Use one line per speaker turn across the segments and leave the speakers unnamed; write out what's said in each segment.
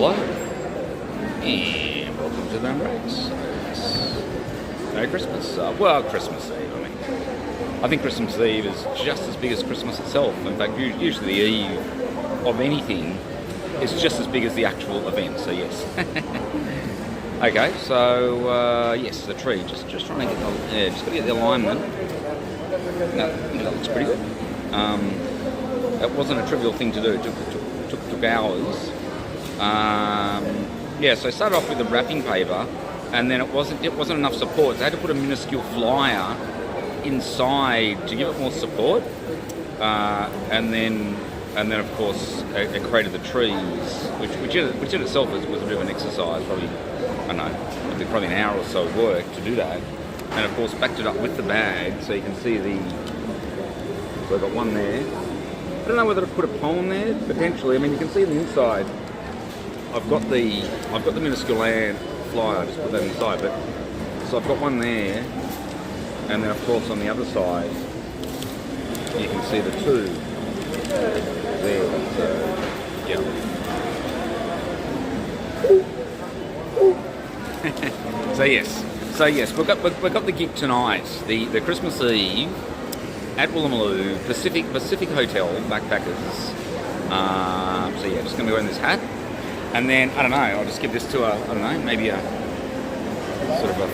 Hello, and welcome to the Unbreaks. Merry Christmas. Christmas Eve, I mean. I think Christmas Eve is just as big as Christmas itself. In fact, usually the eve of anything is just as big as the actual event, so yes. Okay, so yes, the tree, just trying to get just got to get the alignment. No, that looks pretty good. That wasn't a trivial thing to do. It took hours. So I started off with the wrapping paper, and then it wasn't enough support. So I had to put a minuscule flyer inside to give it more support, and then of course it created the trees, which in itself was a bit of an exercise. Probably, I don't know, probably an hour or so of work to do that, and of course backed it up with the bag so you can see so I've got one there. I don't know whether to put a poem there, potentially. I mean, you can see the inside. I've got the minuscule land flyer, just put that inside, but so I've got one there, and then of course on the other side you can see the two there, so yeah. so yes, we've got the gig tonight, the Christmas Eve at Woolloomooloo Pacific Hotel, Backpackers. So yeah, just going to be wearing this hat. And then, I don't know, I'll just give this to maybe a sort of a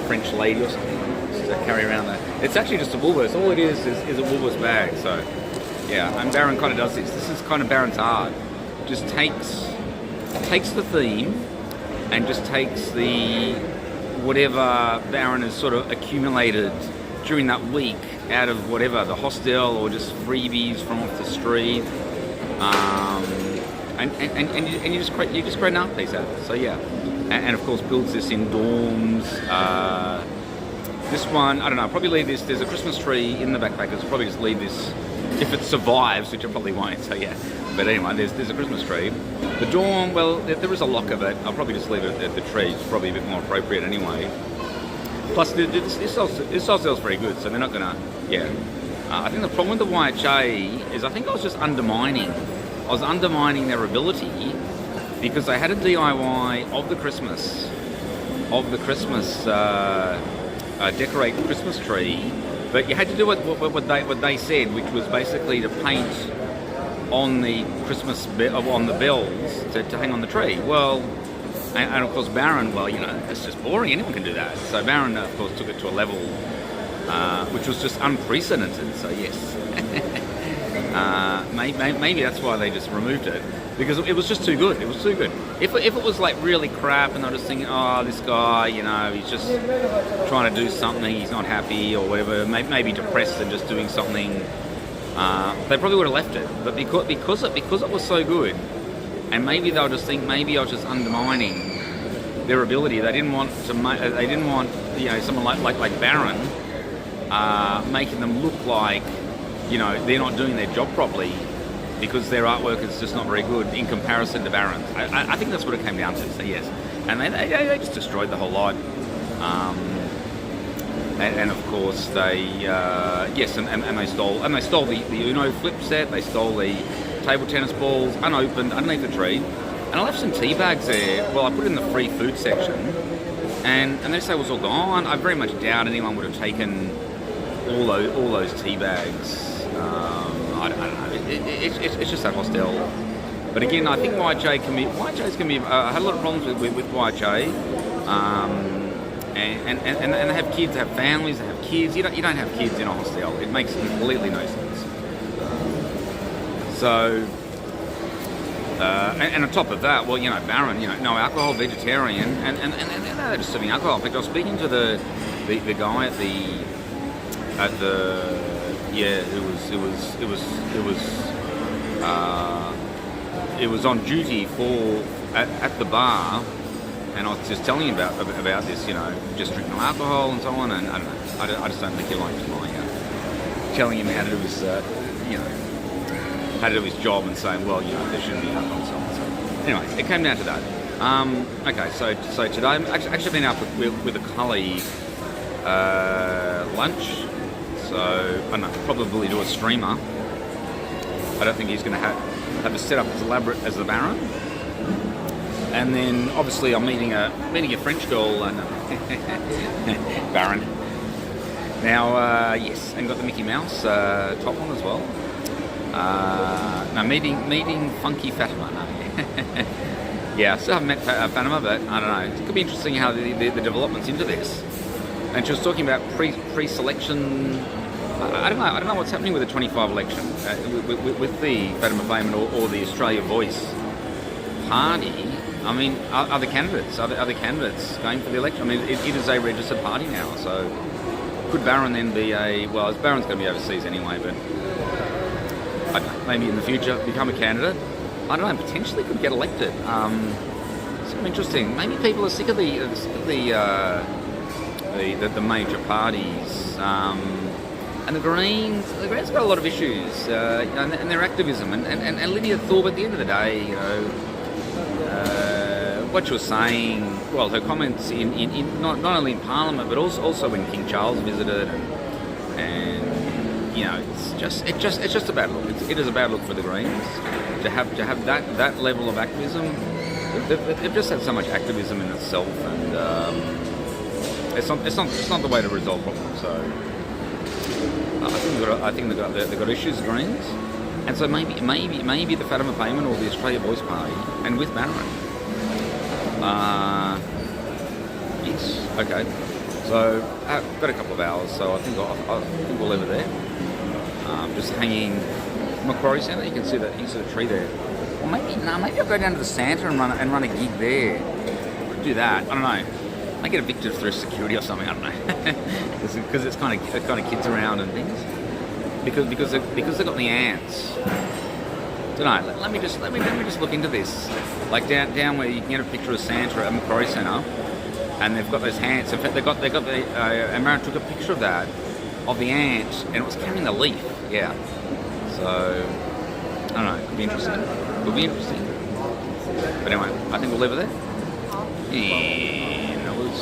French lady or something, just to carry around that. It's actually just a Woolworths. All it is a Woolworths bag. So, yeah, and Baron kind of does this. This is kind of Baron's art. Just takes the theme and just takes whatever Baron has sort of accumulated during that week out of whatever, the hostel or just freebies from off the street. And you just create an art piece out of it. So yeah, and of course builds this in dorms. This one, I don't know, I'll probably leave this. There's a Christmas tree in the Backpackers. I'll probably just leave this if it survives, which it probably won't. So yeah, but anyway, there's a Christmas tree. The dorm, well, there is a lock of it. I'll probably just leave it at the tree. It's probably a bit more appropriate anyway. Plus, this sells very good, so they're not gonna. Yeah, I think the problem with the YHA is I think I was just undermining their ability, because they had a DIY of the Christmas decorate Christmas tree, but you had to do what they said, which was basically to paint on the on the bells to hang on the tree. Well, and of course Baron, well, you know, it's just boring. Anyone can do that. So Baron, of course, took it to a level which was just unprecedented. So yes. Maybe that's why they just removed it, because it was just too good. It was too good. If it was like really crap and they're just thinking, oh, this guy, you know, he's just trying to do something, he's not happy or whatever, maybe depressed and just doing something, they probably would have left it. But because it was so good, and maybe they'll just think maybe I was just undermining their ability. They didn't want you know, someone like Baron making them look like, you know, they're not doing their job properly because their artwork is just not very good in comparison to Baron's. I think that's what it came down to. So yes, and they just destroyed the whole lot. And of course they and they stole the Uno flip set. They stole the table tennis balls unopened underneath the tree, and I left some tea bags there. Well, I put it in the free food section, and they say it was all gone. I very much doubt anyone would have taken all those tea bags. I don't know. It's just that hostel. But again, I think YHA's can be. I had a lot of problems with YHA, and they have kids, they have families, they have kids. You don't have kids in a hostel. It makes completely no sense. So, and on top of that, well, you know, Baron, you know, no alcohol, vegetarian, and they're just serving alcohol. In fact, I was speaking to the guy at the it was on duty at the bar, and I was just telling him about this, you know, just drinking no alcohol and so on, and I don't know, I just don't think he liked my telling him how to do his how to do his job and saying, well, you know, there shouldn't be alcohol and so on. So anyway, it came down to that. Okay, so today I'm actually been out with a colleague lunch. So, I don't know, probably do a streamer. I don't think he's going to have the setup as elaborate as the Baron. And then obviously I'm meeting a French girl, and Baron. Now, yes, and got the Mickey Mouse top on as well. No, meeting Funky Fatima. No. Yeah, I still haven't met Fatima, but I don't know. It could be interesting how the developments into this. And she was talking about pre-selection. I don't know what's happening with the 25 election with the Fatima Fayman or the Australia Voice party. I mean, are the candidates going for the election? I mean, it is a registered party now, so could Barron then be Barron's going to be overseas anyway, but I don't know, maybe in the future become a candidate. I don't know, potentially could get elected. It's interesting. Maybe people are sick of the major parties. And the Greens got a lot of issues, and their activism. And Lydia Thorpe, at the end of the day, what she was saying, well, her comments in not only in Parliament but also when King Charles visited, and it's just a bad look. It is a bad look for the Greens to have that level of activism. They've just had so much activism in itself, and it's not the way to resolve problems. So. I think they've got issues, the Greens, and so maybe the Fatima Fayman or the Australia Voice Party, and with Barron. Yes, okay. So I've got a couple of hours, so I think we'll leave it there. Just hanging Macquarie Centre. You can see the tree there. Or maybe I'll go down to the Santa and run a gig there. Do that. I don't know. I get evicted through security or something. I don't know, because it's kind of kids around and things. Because they've got the ants. Don't know. Let me just look into this. Like down where you can get a picture of Santa at Macquarie Centre, and they've got those ants. In fact, they got the Amara took a picture of the ant, and it was carrying the leaf. Yeah. So I don't know. It could be interesting. But anyway, I think we'll leave it there. And that was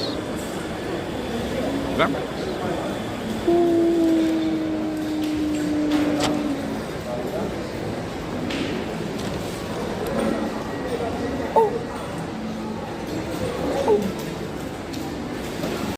Vampires.